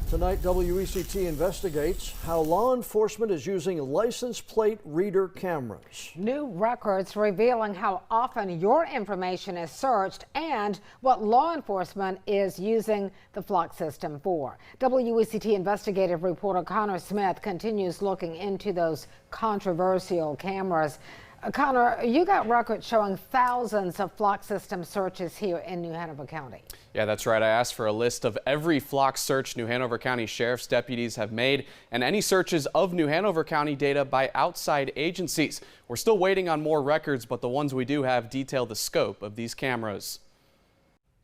Tonight, WECT investigates how law enforcement is using license plate reader cameras. New records revealing how often your information is searched and what law enforcement is using the flock system for. WECT investigative reporter Connor Smith continues looking into those controversial cameras. Connor, you got records showing thousands of flock system searches here in New Hanover County. Yeah, that's right. I asked for a list of every flock search New Hanover County Sheriff's deputies have made and any searches of New Hanover County data by outside agencies. We're still waiting on more records, but the ones we do have detail the scope of these cameras.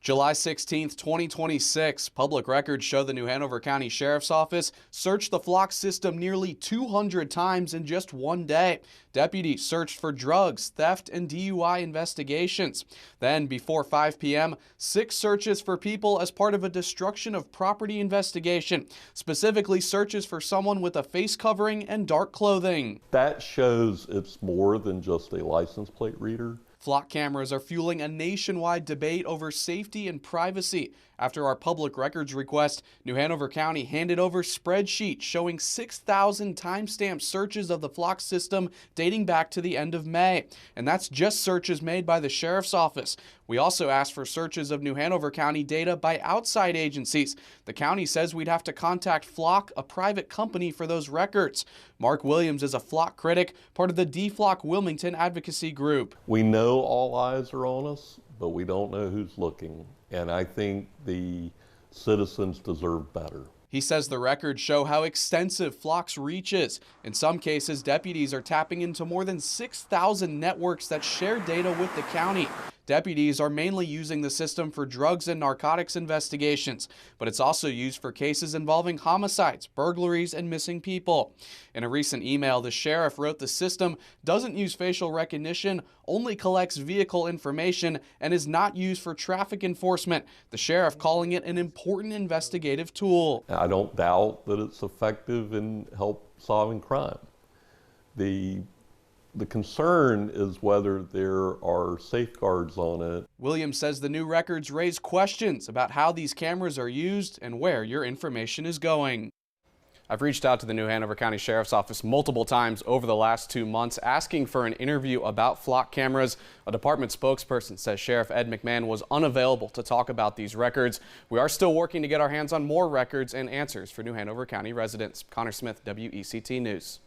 July 16th, 2026, public records show the New Hanover County Sheriff's Office searched the flock system nearly 200 times in just one day. Deputies searched for drugs, theft, and DUI investigations. Then, before 5 p.m., 6 searches for people as part of a destruction of property investigation, specifically searches for someone with a face covering and dark clothing. That shows it's more than just a license plate reader. Flock cameras are fueling a nationwide debate over safety and privacy. After our public records request, New Hanover County handed over spreadsheets showing 6,000 timestamp searches of the flock system dating back to the end of May. And that's just searches made by the Sheriff's Office. We also asked for searches of New Hanover County data by outside agencies. The county says we'd have to contact Flock, a private company, for those records. Mark Williams is a flock critic, part of the DFlock Wilmington advocacy group. We know all eyes are on us, but we don't know who's looking. And I think the citizens deserve better. He says the records show how extensive Flock's reach is. In some cases, deputies are tapping into more than 6,000 networks that share data with the county. Deputies are mainly using the system for drugs and narcotics investigations, but it's also used for cases involving homicides, burglaries, and missing people. In a recent email, the sheriff wrote the system doesn't use facial recognition, only collects vehicle information, and is not used for traffic enforcement. The sheriff calling it an important investigative tool. I don't doubt that it's effective in help solving crime. The concern is whether there are safeguards on it. Williams says the new records raise questions about how these cameras are used and where your information is going. I've reached out to the New Hanover County Sheriff's Office multiple times over the last 2 months asking for an interview about flock cameras. A department spokesperson says Sheriff Ed McMahon was unavailable to talk about these records. We are still working to get our hands on more records and answers for New Hanover County residents. Connor Smith, WECT News.